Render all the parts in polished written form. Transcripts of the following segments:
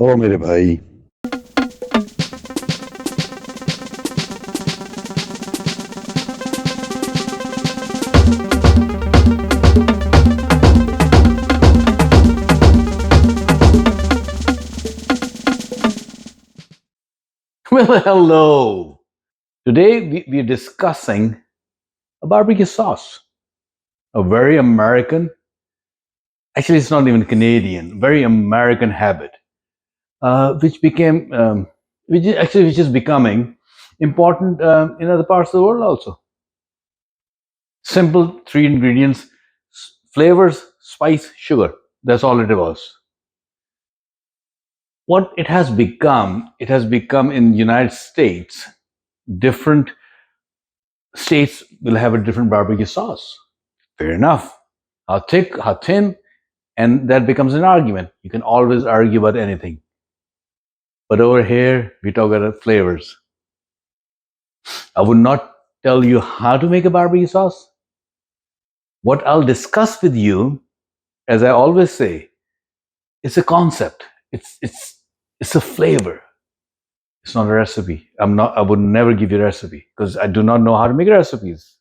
ओ मेरे भाई. Well, hello. Today we're discussing a barbecue sauce, a very American, actually, it's not even Canadian, very American habit, which became, which is becoming important in other parts of the world also. Simple three ingredients, flavors, spice, sugar. That's all it was. What it has become in United States, different states will have a different barbecue sauce. Fair enough. How thick, how thin, and that becomes an argument. You can always argue about anything. But over here, we talk about flavors. I would not tell you how to make a barbecue sauce. What I'll discuss with you, as I always say, it's a concept. It's a flavor. It's not a recipe. I would never give you a recipe because I do not know how to make recipes.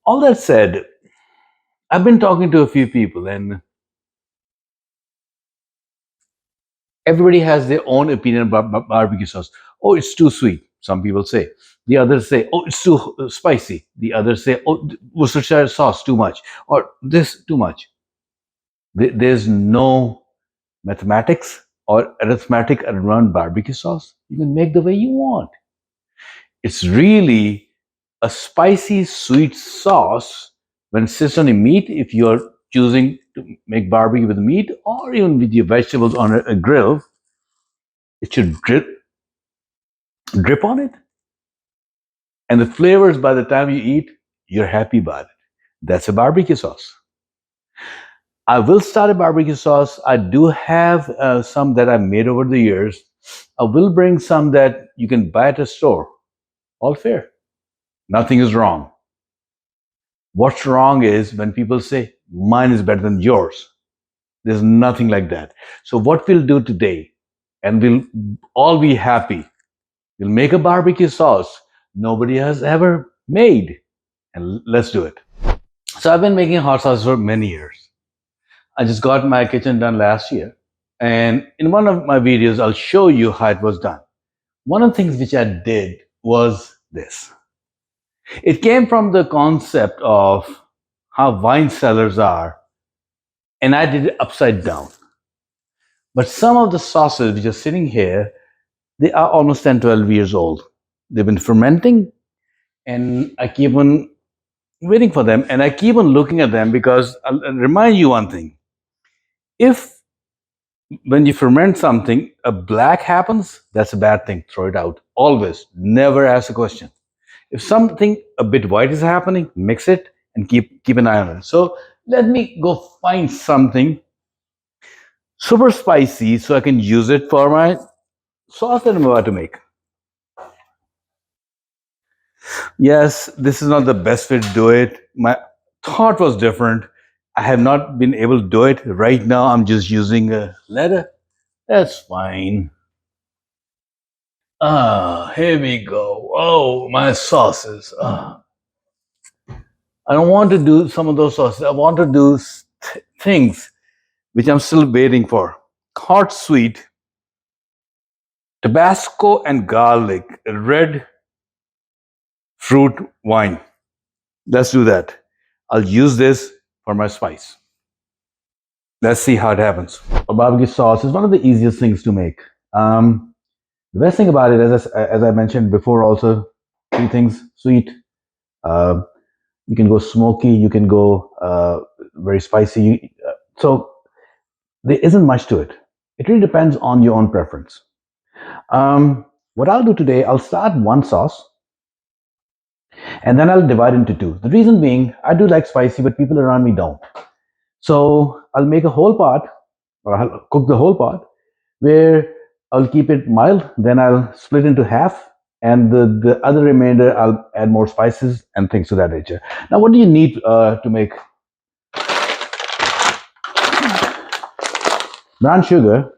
All that said, I've been talking to a few people and everybody has their own opinion about barbecue sauce. Oh, it's too sweet, some people say. The others say, oh, it's too spicy. The others say, oh, Worcestershire sauce too much, or this too much. There's no mathematics or arithmetic around barbecue sauce. You can make the way you want. It's really a spicy sweet sauce when it sits on a meat. If you're choosing to make barbecue with meat or even with your vegetables on a grill, it should drip on it. And the flavors, by the time you eat, you're happy about it. That's a barbecue sauce. I will start a barbecue sauce. I do have some that I've made over the years. I will bring some that you can buy at a store. All fair. Nothing is wrong. What's wrong is when people say, mine is better than yours. There's nothing like that. So, what we'll do today, and we'll all be happy, we'll make a barbecue sauce nobody has ever made. And let's do it. So I've been making hot sauce for many years. I just got my kitchen done last year. And in one of my videos, I'll show you how it was done. One of the things which I did was this. It came from the concept of how wine cellars are, and I did it upside down. But some of the sauces which are sitting here, they are almost 10, 12 years old. They've been fermenting, and I keep on waiting for them, and I keep on looking at them because I'll remind you one thing. If when you ferment something, a black happens, that's a bad thing. Throw it out. Always. Never ask a question. If something a bit white is happening, mix it and keep an eye on it. So let me go find something super spicy so I can use it for my sauce that I'm about to make. Yes, this is not the best way to do it. My thought was different. I have not been able to do it. Right now, I'm just using a leather. That's fine. Ah, here we go. Oh, my sauces. I don't want to do some of those sauces. I want to do things which I'm still waiting for. Hot sweet, Tabasco and garlic, red fruit wine. Let's do that. I'll use this for my spice. Let's see how it happens. A barbecue sauce is one of the easiest things to make. The best thing about it, as I mentioned before, also three things: sweet. Uh, you can go smoky. You can go very spicy. So there isn't much to it. It really depends on your own preference. What I'll do today, I'll start one sauce, and then I'll divide into two. The reason being, I do like spicy, but people around me don't. So I'll make a whole pot, or I'll cook the whole pot, where I'll keep it mild, then I'll split into half, and the other remainder I'll add more spices and things of that nature. Now, what do you need to make brown sugar?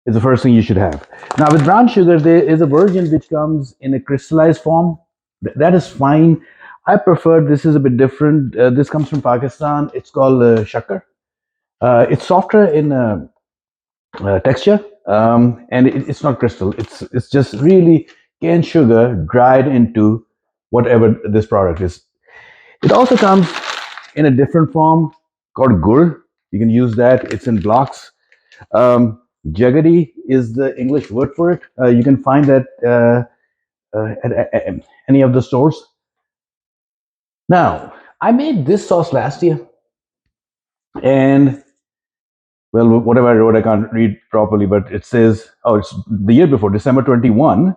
is the first thing you should have. Now, with brown sugar, there is a version which comes in a crystallized form. That is fine. I prefer this is a bit different. This comes from Pakistan. It's called shakkar. It's softer in texture, and it's not crystal. It's just really cane sugar dried into whatever this product is. It also comes in a different form called gur. You can use that. It's in blocks. Jaggery is the English word for it. You can find that at any of the stores. Now, I made this sauce last year, and well, whatever I wrote, I can't read properly, but it says, oh, it's the year before, December 21,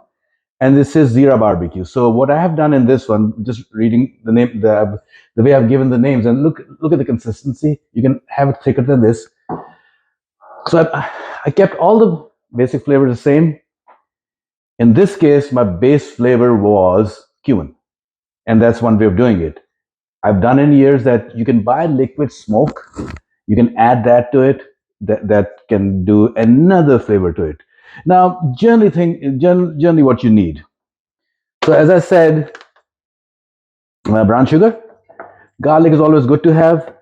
and this is Zira barbecue. So what I have done in this one, just reading the name, the way I've given the names, and look at the consistency. You can have it thicker than this. So I kept all the basic flavors the same. In this case, my base flavor was cumin, and that's one way of doing it. I've done in years that you can buy liquid smoke, you can add that to it, that can do another flavor to it. Now, generally what you need. So as I said, brown sugar, garlic is always good to have.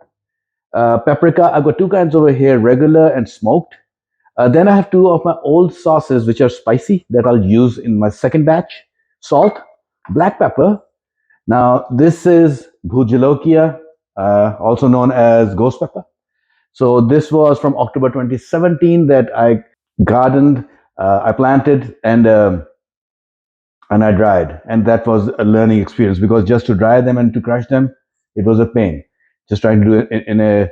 Paprika, I've got two kinds over here, regular and smoked. Then I have two of my old sauces which are spicy that I'll use in my second batch. Salt, black pepper. Now this is bhujalokia, also known as ghost pepper. So this was from October 2017 that I gardened, I planted, and I dried, and that was a learning experience because just to dry them and to crush them, it was a pain. Just trying to do it in a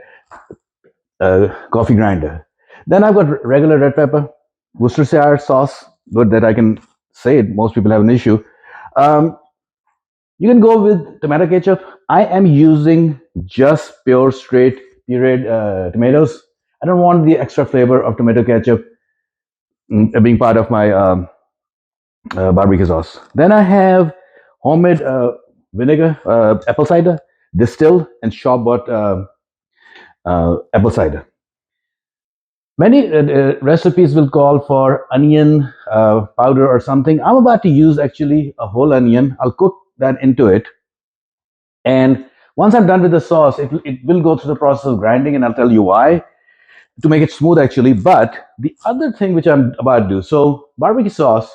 coffee grinder. Then I've got regular red pepper, Worcestershire sauce. Good that I can say it. Most people have an issue. Um, you can go with tomato ketchup. I am using just pure, straight, pureed tomatoes. I don't want the extra flavor of tomato ketchup being part of my barbecue sauce. Then I have homemade vinegar, apple cider, distilled and shop bought apple cider. Many recipes will call for onion powder or something. I'm about to use actually a whole onion. I'll cook that into it. And once I'm done with the sauce, it will go through the process of grinding, and I'll tell you why to make it smooth actually. But the other thing which I'm about to do, so barbecue sauce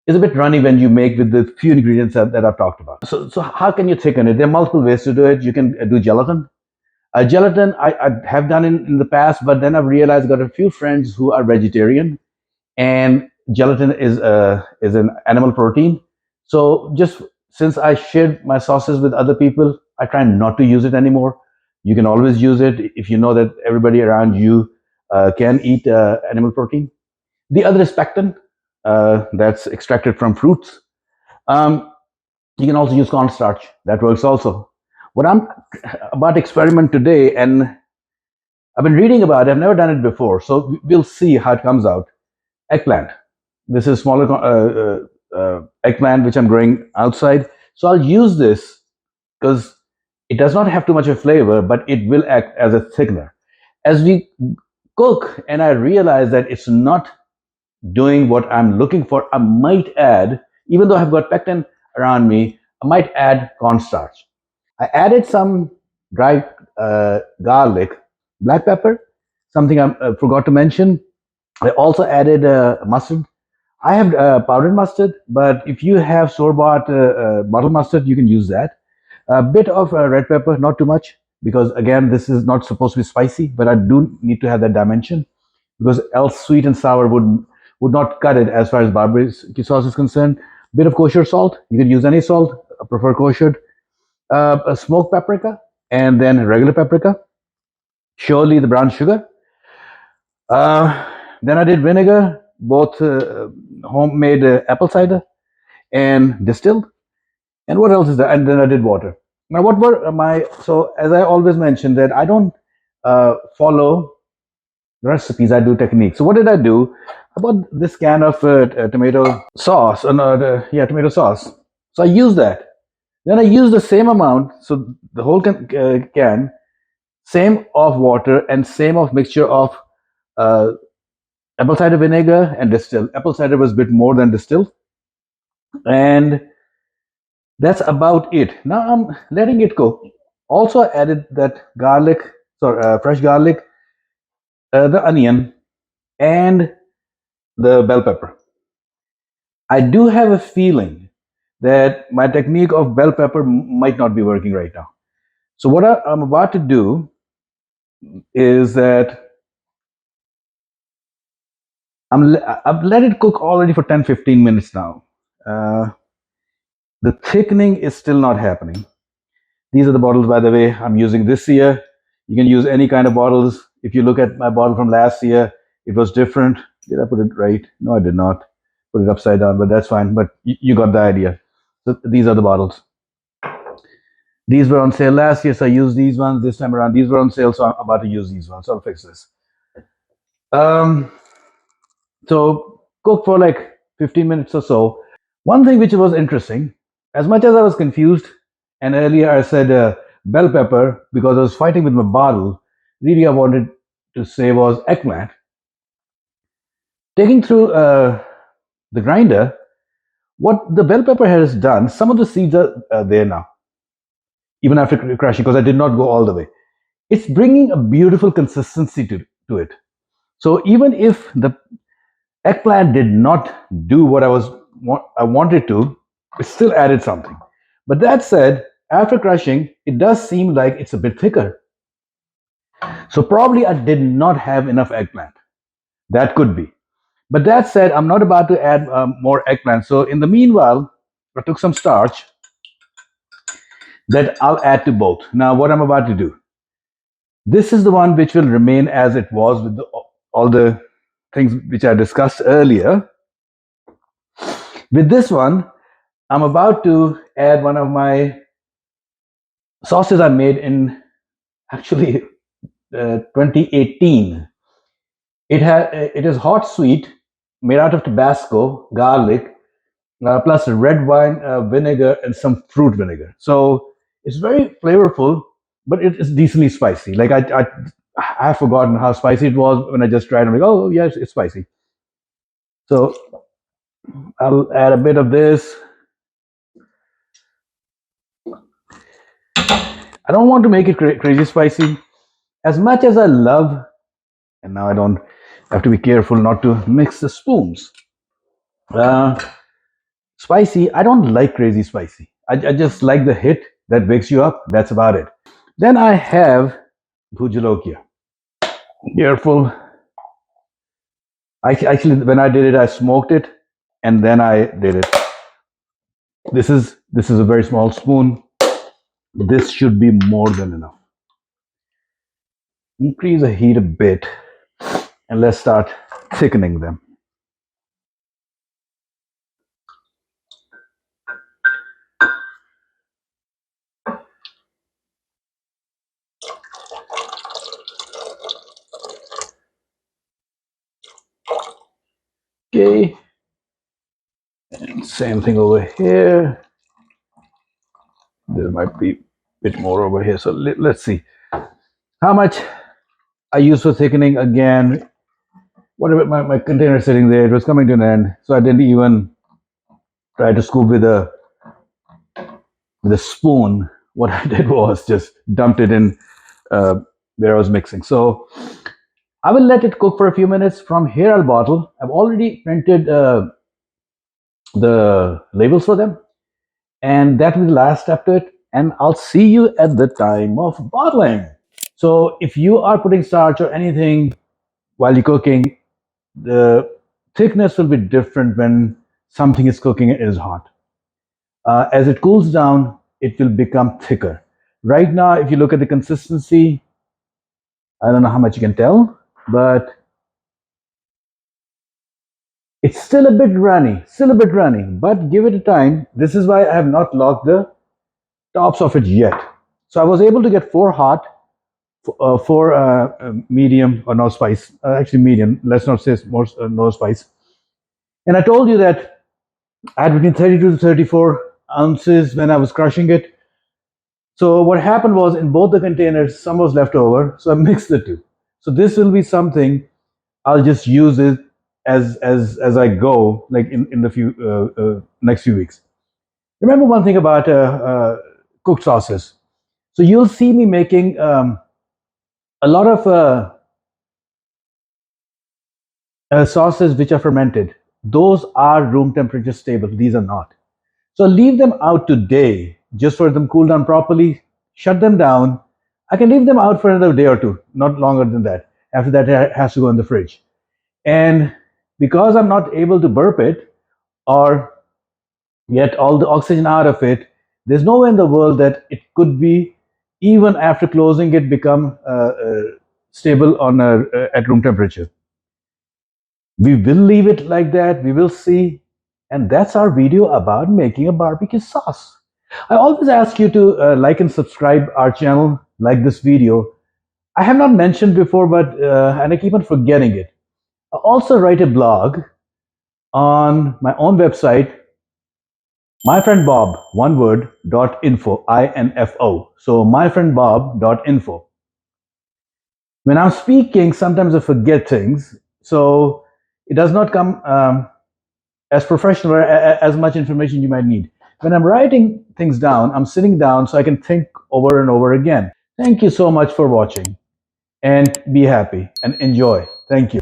is a bit runny when you make with the few ingredients that I've talked about. So how can you thicken it? There are multiple ways to do it. You can do gelatin. Gelatin, I have done in the past, but then I've realized I've got a few friends who are vegetarian, and gelatin is an animal protein. So just since I shared my sauces with other people, I try not to use it anymore. You can always use it if you know that everybody around you can eat animal protein. The other is pectin, that's extracted from fruits. Um, you can also use cornstarch. That works also. What I'm about to experiment today, and I've been reading about it, I've never done it before, so we'll see how it comes out. Eggplant. This is smaller eggplant which I'm growing outside. So I'll use this because it does not have too much of flavor, but it will act as a thickener. As we cook, and I realize that it's not doing what I'm looking for, I might add, even though I've got pectin around me, I might add cornstarch. I added some dry garlic, black pepper, something I forgot to mention. I also added mustard. I have powdered mustard, but if you have store-bought bottle mustard, you can use that. A bit of red pepper, not too much, because again, this is not supposed to be spicy, but I do need to have that dimension because else sweet and sour would not cut it as far as barbecue sauce is concerned. Bit of kosher salt. You can use any salt. I prefer kosher. A smoked paprika, and then regular paprika. Surely the brown sugar. Then I did vinegar, both homemade apple cider and distilled. And what else is there? And then I did water. Now, what were my so as I always mentioned that I don't follow recipes. I do techniques. So what did I do? I bought this can of tomato sauce. Yeah, tomato sauce. So I used that. Then I used the same amount. So the whole can, same of water and same of mixture of uh, apple cider vinegar and distilled. Apple cider was a bit more than distilled, and that's about it. Now I'm letting it cook. Also added that garlic, sorry, fresh garlic, the onion, and the bell pepper. I do have a feeling that my technique of bell pepper might not be working right now. So what I'm about to do is that I've let it cook already for 10-15 minutes now. Uh, the thickening is still not happening. These are the bottles, by the way, I'm using this year. You can use any kind of bottles. If you look at my bottle from last year, it was different. Did I put it right? No, I did not. Put it upside down, but that's fine. But you got the idea. So these are the bottles. These were on sale last year, so I used these ones. This time around, these were on sale, so I'm about to use these ones. So I'll fix this. Um, so cook for like 15 minutes or so. One thing which was interesting, as much as I was confused, and earlier I said bell pepper because I was fighting with my bottle, really I wanted to say was eggplant. Taking through the grinder, what the bell pepper has done, some of the seeds are there now, even after crushing, because I did not go all the way. It's bringing a beautiful consistency to it. So even if the eggplant did not do what I wanted to, it still added something. But that said, after crushing, it does seem like it's a bit thicker. So probably I did not have enough eggplant. That could be. But that said, I'm not about to add more eggplant. So in the meanwhile, I took some starch that I'll add to both. Now, what I'm about to do, this is the one which will remain as it was with all the things which I discussed earlier. With this one, I'm about to add one of my sauces I made in actually 2018. It is hot sweet, made out of Tabasco, garlic, plus red wine vinegar and some fruit vinegar. So it's very flavorful, but it is decently spicy. Like I've forgotten how spicy it was when I just tried. I'm like, oh yes, it's spicy. So I'll add a bit of this. I don't want to make it crazy spicy. As much as I love, and now I don't have to be careful not to mix the spoons. Uh, Spicy, I don't like crazy spicy. I just like the hit that wakes you up. That's about it. Then I have bhujalokia. Careful. Actually, when I did it, I smoked it, and then I did it. This is a very small spoon. This should be more than enough. Increase the heat a bit, and let's start thickening them. Okay. And same thing over here. There might be a bit more over here. So let's see how much I use for thickening. Again, whatever my container sitting there, it was coming to an end. So I didn't even try to scoop with a spoon. What I did was just dumped it in where I was mixing. So I will let it cook for a few minutes. From here, I'll bottle. I've already printed the labels for them, and that will be the last step to it. And I'll see you at the time of bottling. So if you are putting starch or anything while you're cooking, the thickness will be different when something is cooking and it is hot. As it cools down, it will become thicker. Right now, if you look at the consistency, I don't know how much you can tell, but it's still a bit runny, but give it a time. This is why I have not locked the tops of it yet. So I was able to get four hot, four medium or no spice, actually medium, let's not say more no spice. And I told you that I had between 32 to 34 ounces when I was crushing it. So what happened was in both the containers, some was left over. So I mixed the two. So this will be something I'll just use it as I go, like in the few next few weeks. Remember one thing about cooked sauces. So you'll see me making a lot of sauces which are fermented. Those are room temperature stable. These are not. So leave them out today just for them cool down properly. Shut them down. I can leave them out for another day or two, not longer than that. After that, it has to go in the fridge. And because I'm not able to burp it or get all the oxygen out of it, there's no way in the world that it could be, even after closing it, become stable on at room temperature. We will leave it like that. We will see. And that's our video about making a barbecue sauce. I always ask you to like and subscribe our channel, like this video. I have not mentioned before, but and I keep on forgetting it. I also write a blog on my own website, myfriendbob, one word, .info, I-N-F-O. So myfriendbob.info. When I'm speaking, sometimes I forget things. So it does not come as professional or as much information you might need. When I'm writing things down, I'm sitting down so I can think over and over again. Thank you so much for watching, and be happy and enjoy. Thank you.